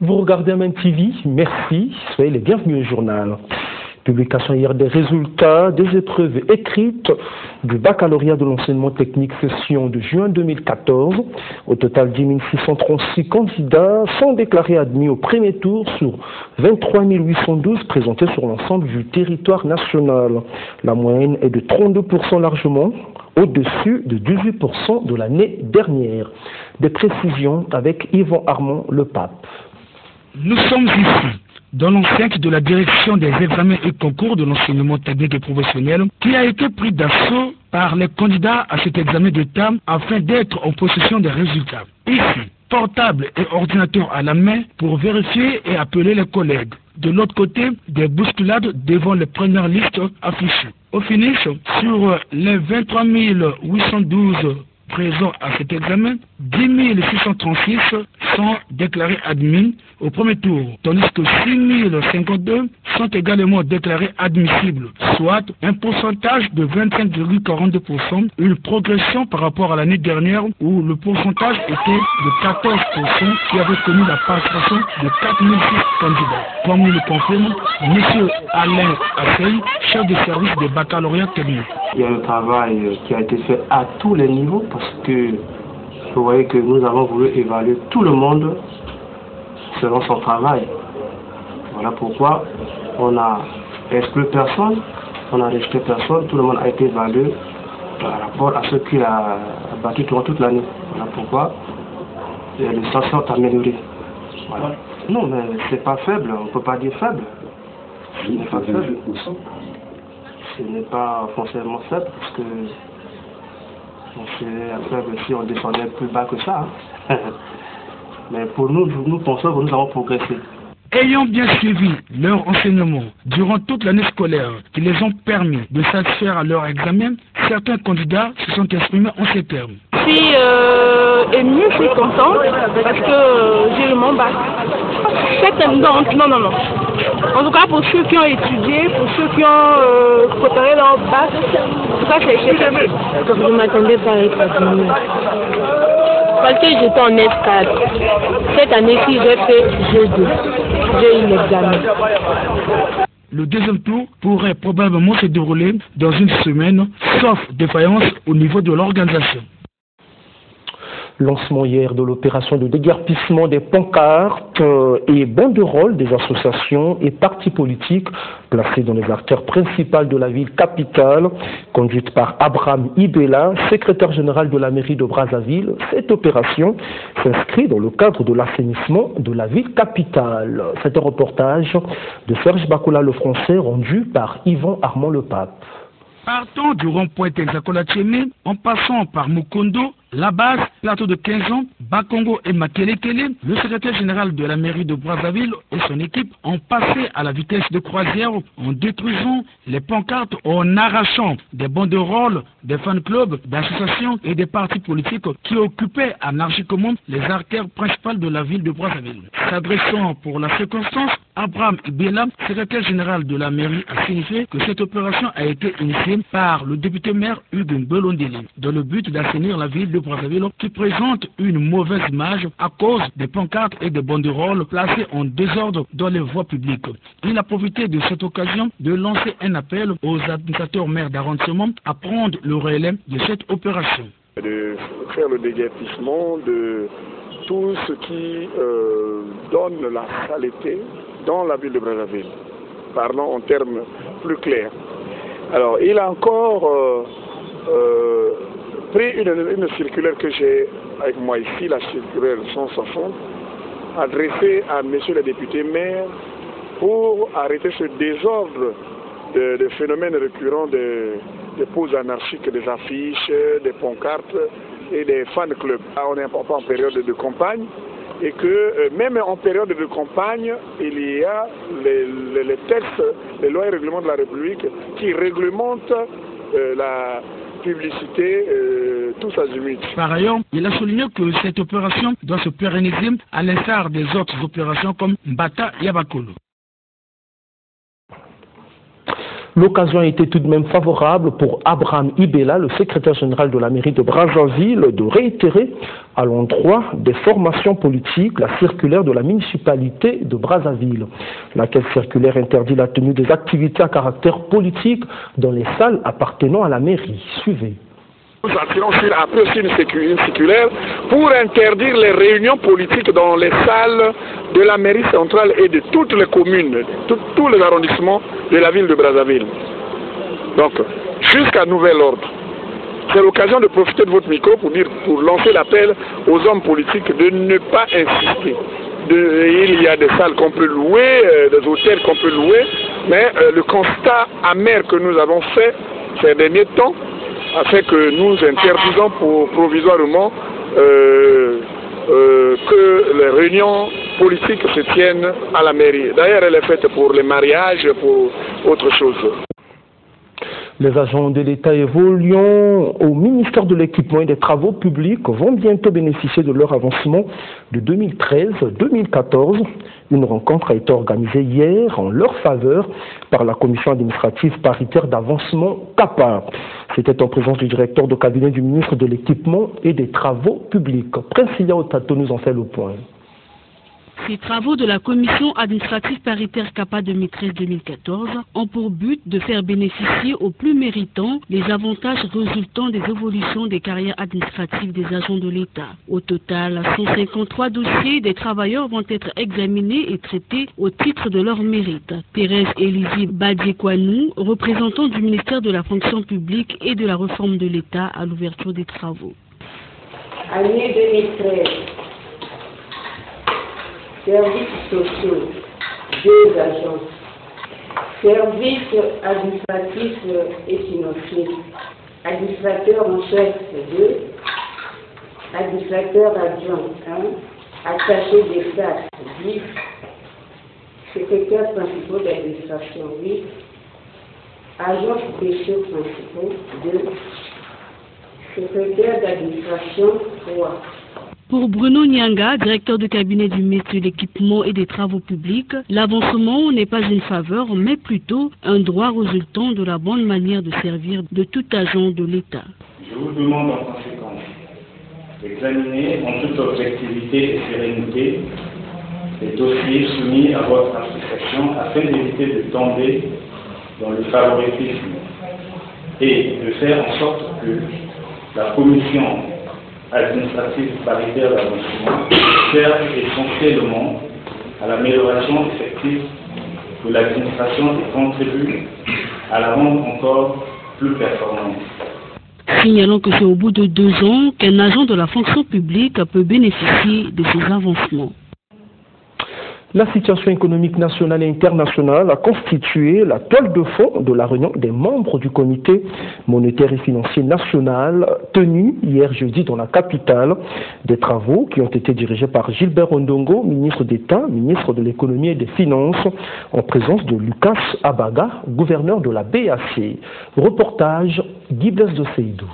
Vous regardez Même TV, merci, soyez les bienvenus au journal. Publication hier des résultats des épreuves écrites du baccalauréat de l'enseignement technique session de juin 2014. Au total, 10 636 candidats sont déclarés admis au premier tour sur 23 812 présentés sur l'ensemble du territoire national. La moyenne est de 32% largement, au-dessus de 18% de l'année dernière. Des précisions avec Yvan Armand Le Pape. Nous sommes ici, dans l'enceinte de la direction des examens et concours de l'enseignement technique et professionnel, qui a été pris d'assaut par les candidats à cet examen d'État afin d'être en possession des résultats. Ici, portable et ordinateur à la main pour vérifier et appeler les collègues. De l'autre côté, des bousculades devant les premières listes affichées. Au finish, sur les 23 812 présents à cet examen, 10 636 sont déclarés admis au premier tour, tandis que 6 052 sont également déclarés admissibles, soit un pourcentage de 25,42%, une progression par rapport à l'année dernière où le pourcentage était de 14% qui avait connu la participation de 4006 candidats. Comme nous le confirme M. Alain Assey, chef de service des baccalauréats techniques. Il y a un travail qui a été fait à tous les niveaux parce que vous voyez que nous avons voulu évaluer tout le monde selon son travail. Voilà pourquoi on a exclu personne, on a rejeté personne, tout le monde a été évalué par rapport à ce qu'il a battu durant toute l'année. Voilà pourquoi les résultats sont améliorés. Voilà. Non, mais c'est pas faible, on ne peut pas dire faible. Ce n'est pas faible. Ce n'est pas foncièrement faible parce que c'est faible si on descendait plus bas que ça. Hein. Mais pour nous, nous pensons que nous avons progressé. Ayant bien suivi leur enseignement durant toute l'année scolaire qui les ont permis de satisfaire à leur examen, certains candidats se sont exprimés en ces termes. Je suis émue, je suis contente parce que j'ai eu mon bac. Non. En tout cas, pour ceux qui ont étudié, pour ceux qui ont préparé leur bac, ça c'est fait. Je ne m'attendais pas à être admis. Parce que j'étais en S4. Cette année-ci, j'ai fait G2. J'ai eu l'examen. Le deuxième tour pourrait probablement se dérouler dans une semaine, sauf défaillance au niveau de l'organisation. Lancement hier de l'opération de déguerpissement des pancartes et banderoles des associations et partis politiques placés dans les artères principales de la ville capitale, conduite par Abraham Ibela, secrétaire général de la mairie de Brazzaville. Cette opération s'inscrit dans le cadre de l'assainissement de la ville capitale. C'est un reportage de Serge Bakola le Français rendu par Yvan Armand Le Pape. Partant du rond-point Texacola-Tchémé, en passant par Mukondo, La Base, Plateau de 15 ans, Bakongo et Makelekele, le secrétaire général de la mairie de Brazzaville et son équipe ont passé à la vitesse de croisière en détruisant les pancartes, en arrachant des banderoles, des fan-clubs, d'associations et des partis politiques qui occupaient anarchiquement les artères principales de la ville de Brazzaville. S'adressant pour la circonstance, Abraham Ibela, secrétaire général de la mairie, a signifié que cette opération a été initiée par le député maire Hugues Belondeli, dans le but d'assainir la ville de Brazzaville qui présente une mauvaise image à cause des pancartes et des banderoles placées en désordre dans les voies publiques. Il a profité de cette occasion de lancer un appel aux administrateurs maires d'arrondissement à prendre le relais de cette opération. De faire le déguerpissement de tout ce qui donne la saleté dans la ville de Brazzaville, parlons en termes plus clairs. Alors, il a encore pris une circulaire que j'ai avec moi ici, la circulaire 160, adressée à messieurs les députés maires pour arrêter ce désordre de phénomènes récurrents de poses anarchiques, des affiches, des pancartes et des fan clubs. On est en période de campagne et que même en période de campagne, il y a les textes, les lois et règlements de la République qui réglementent la publicité, tous azimuts. Par ailleurs, il a souligné que cette opération doit se pérenniser à l'instar des autres opérations comme Mbata Yabakolo. L'occasion a été tout de même favorable pour Abraham Ibela, le secrétaire général de la mairie de Brazzaville, de réitérer à l'endroit des formations politiques la circulaire de la municipalité de Brazzaville, laquelle circulaire interdit la tenue des activités à caractère politique dans les salles appartenant à la mairie. Suivez. Nous attirons après aussi une circulaire pour interdire les réunions politiques dans les salles de la mairie centrale et de toutes les communes, tous les arrondissements de la ville de Brazzaville. Donc, jusqu'à nouvel ordre. C'est l'occasion de profiter de votre micro pour lancer l'appel aux hommes politiques de ne pas insister. Il y a des salles qu'on peut louer, des hôtels qu'on peut louer, mais le constat amer que nous avons fait ces derniers temps a fait que nous interdisons provisoirement que les réunions politiques se tiennent à la mairie. D'ailleurs, elle est faite pour les mariages, pour autre chose. Les agents de l'État évoluant au ministère de l'Équipement et des Travaux publics vont bientôt bénéficier de leur avancement de 2013-2014. Une rencontre a été organisée hier en leur faveur par la commission administrative paritaire d'avancement CAPA. C'était en présence du directeur de cabinet du ministre de l'Équipement et des Travaux publics. Princilia Otato nous en fait le point. Ces travaux de la commission administrative paritaire CAPA 2013-2014 ont pour but de faire bénéficier aux plus méritants les avantages résultant des évolutions des carrières administratives des agents de l'État. Au total, 153 dossiers des travailleurs vont être examinés et traités au titre de leur mérite. Thérèse Élisie Badiekwanou, représentant du ministère de la fonction publique et de la réforme de l'État à l'ouverture des travaux. Année 2013. Services sociaux, 2 agents. Services administratifs et financiers. Administrateur en chef, 2. Administrateur adjoint, 1. Attaché des classes, 10. Secrétaire principal d'administration, 8. Agents spéciaux principaux, 2. Secrétaire d'administration, 3. Pour Bruno Nyanga, directeur de cabinet du ministre de l'Équipement et des Travaux publics, l'avancement n'est pas une faveur, mais plutôt un droit résultant de la bonne manière de servir de tout agent de l'État. Je vous demande en conséquence d'examiner en toute objectivité et sérénité les dossiers soumis à votre appréciation afin d'éviter de tomber dans le favoritisme et de faire en sorte que la commission administrative paritaire d'avancement serve essentiellement à l'amélioration effective de l'administration et contribue à la rendre encore plus performante. Signalons que c'est au bout de 2 ans qu'un agent de la fonction publique peut bénéficier de ces avancements. La situation économique nationale et internationale a constitué la toile de fond de la réunion des membres du comité monétaire et financier national tenue hier jeudi dans la capitale. Des travaux qui ont été dirigés par Gilbert Ondongo, ministre d'État, ministre de l'économie et des finances, en présence de Lucas Abaga, gouverneur de la BAC. Reportage Guy Blaise de Seydou.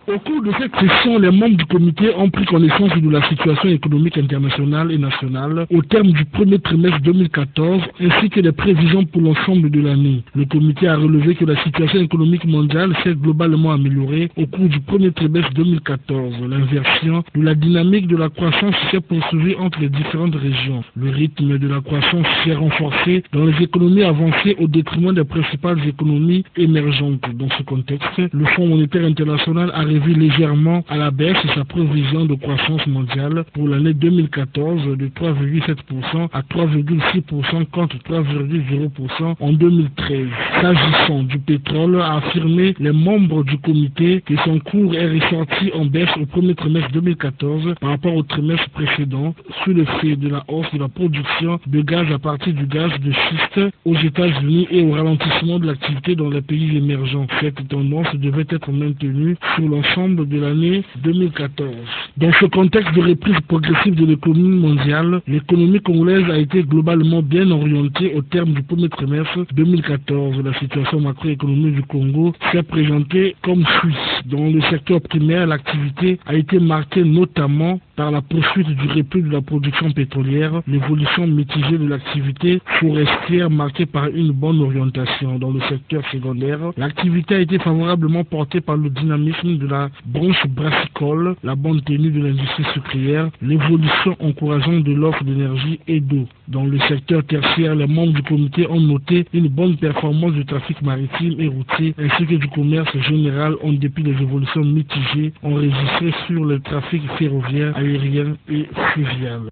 Au cours de cette session, les membres du comité ont pris connaissance de la situation économique internationale et nationale au terme du premier trimestre 2014 ainsi que des prévisions pour l'ensemble de l'année. Le comité a relevé que la situation économique mondiale s'est globalement améliorée au cours du premier trimestre 2014. L'inversion de la dynamique de la croissance s'est poursuivie entre les différentes régions. Le rythme de la croissance s'est renforcé dans les économies avancées au détriment des principales économies émergentes. Dans ce contexte, le Fonds monétaire international a revu légèrement à la baisse sa prévision de croissance mondiale pour l'année 2014 de 3,7% à 3,6% contre 3,0% en 2013. S'agissant du pétrole, a affirmé les membres du comité que son cours est ressorti en baisse au premier trimestre 2014 par rapport au trimestre précédent sous l'effet de la hausse de la production de gaz à partir du gaz de schiste aux États-Unis et au ralentissement de l'activité dans les pays émergents. Cette tendance devait être maintenue sur l'ensemble l'ensemble de l'année 2014. Dans ce contexte de reprise progressive de l'économie mondiale, l'économie congolaise a été globalement bien orientée au terme du premier trimestre 2014. La situation macroéconomique du Congo s'est présentée comme suit. Dans le secteur primaire, l'activité a été marquée notamment par la poursuite du repli de la production pétrolière, l'évolution mitigée de l'activité forestière marquée par une bonne orientation. Dans le secteur secondaire, l'activité a été favorablement portée par le dynamisme de la branche brassicole, la bonne tenue de l'industrie sucrière, l'évolution encourageante de l'offre d'énergie et d'eau. Dans le secteur tertiaire, les membres du comité ont noté une bonne performance du trafic maritime et routier ainsi que du commerce général en dépit des évolutions mitigées enregistrées sur le trafic ferroviaire, aérien et fluvial.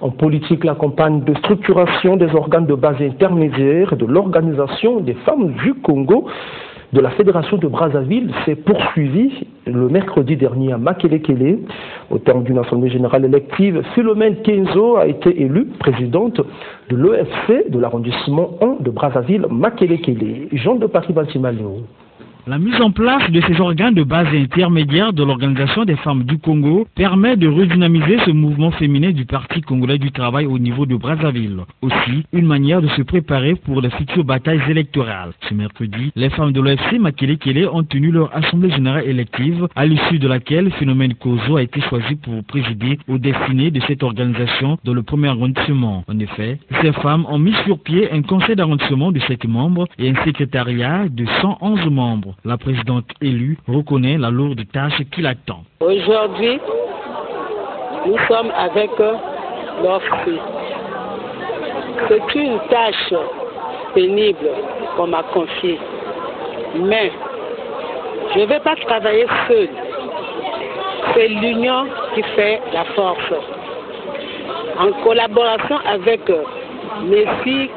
En politique, la campagne de structuration des organes de base intermédiaire de l'Organisation des femmes du Congo de la Fédération de Brazzaville s'est poursuivie le mercredi dernier à Makelekele. Au terme d'une assemblée générale élective, Philomène Kenzo a été élue présidente de l'EFC de l'arrondissement 1 de Brazzaville-Makelekele. Jean de Paris-Baltimalo. La mise en place de ces organes de base intermédiaire de l'Organisation des femmes du Congo permet de redynamiser ce mouvement féminin du Parti congolais du travail au niveau de Brazzaville. Aussi, une manière de se préparer pour les futures batailles électorales. Ce mercredi, les femmes de l'OFC Makelekele ont tenu leur assemblée générale élective, à l'issue de laquelle Philomène Kenzo a été choisie pour présider aux destinées de cette organisation dans le premier arrondissement. En effet, ces femmes ont mis sur pied un conseil d'arrondissement de 7 membres et un secrétariat de 111 membres. La présidente élue reconnaît la lourde tâche qui l'attend. Aujourd'hui, nous sommes avec l'OFC. C'est une tâche pénible qu'on m'a confiée. Mais je ne vais pas travailler seule. C'est l'union qui fait la force. En collaboration avec mes 6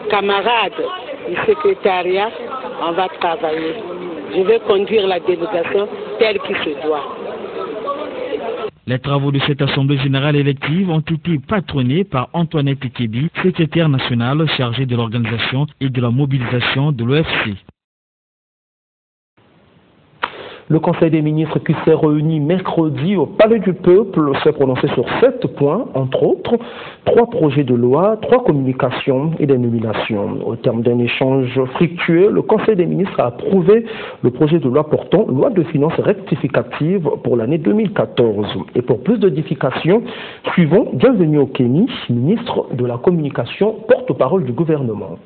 camarades du secrétariat, on va travailler. Je vais conduire la délégation telle qu'il se doit. Les travaux de cette assemblée générale élective ont été patronnés par Antoinette Kebi, secrétaire nationale chargée de l'organisation et de la mobilisation de l'OFC. Le Conseil des ministres qui s'est réuni mercredi au Palais du Peuple s'est prononcé sur 7 points, entre autres 3 projets de loi, 3 communications et des nominations. Au terme d'un échange fructueux, le Conseil des ministres a approuvé le projet de loi portant loi de finances rectificative pour l'année 2014. Et pour plus d'édification, suivons Bienvenue au Kenny, ministre de la Communication, porte-parole du gouvernement.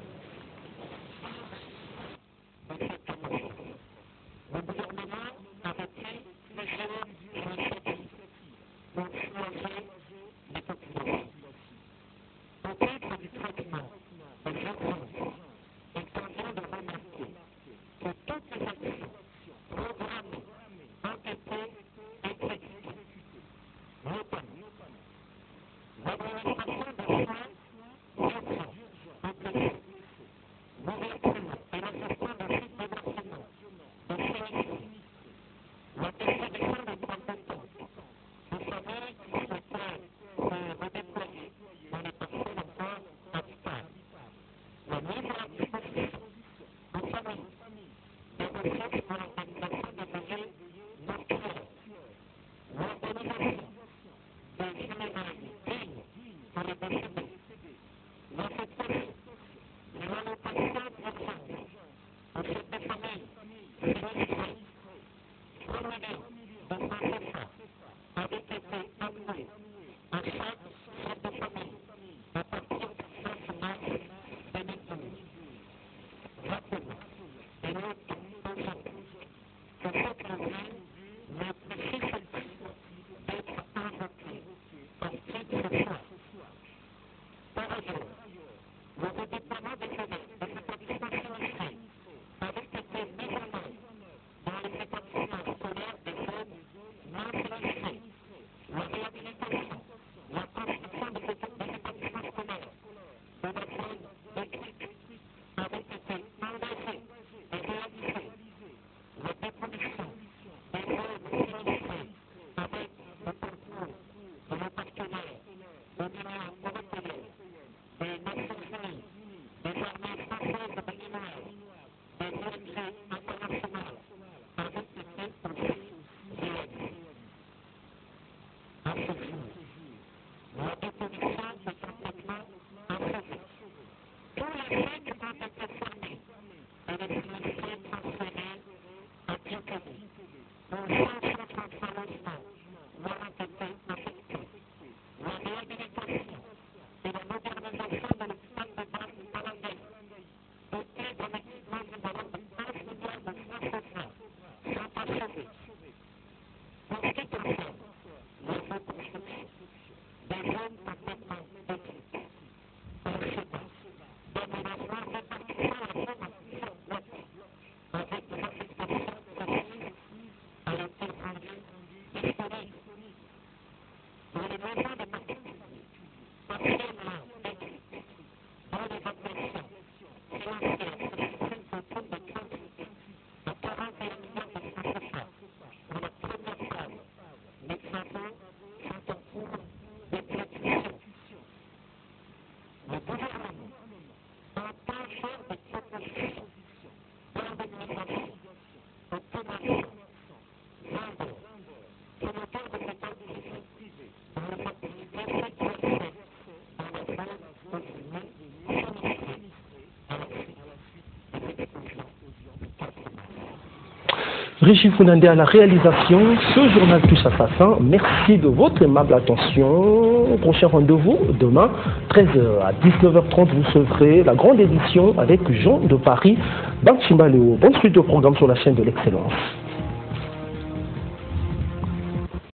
Régis Founandé à la réalisation, ce journal touche à sa fin. Merci de votre aimable attention. Prochain rendez-vous demain, 13h à 19h30, vous recevrez la grande édition avec Jean de Paris, Banchimba Léo. Bonne suite de programme sur la chaîne de l'excellence.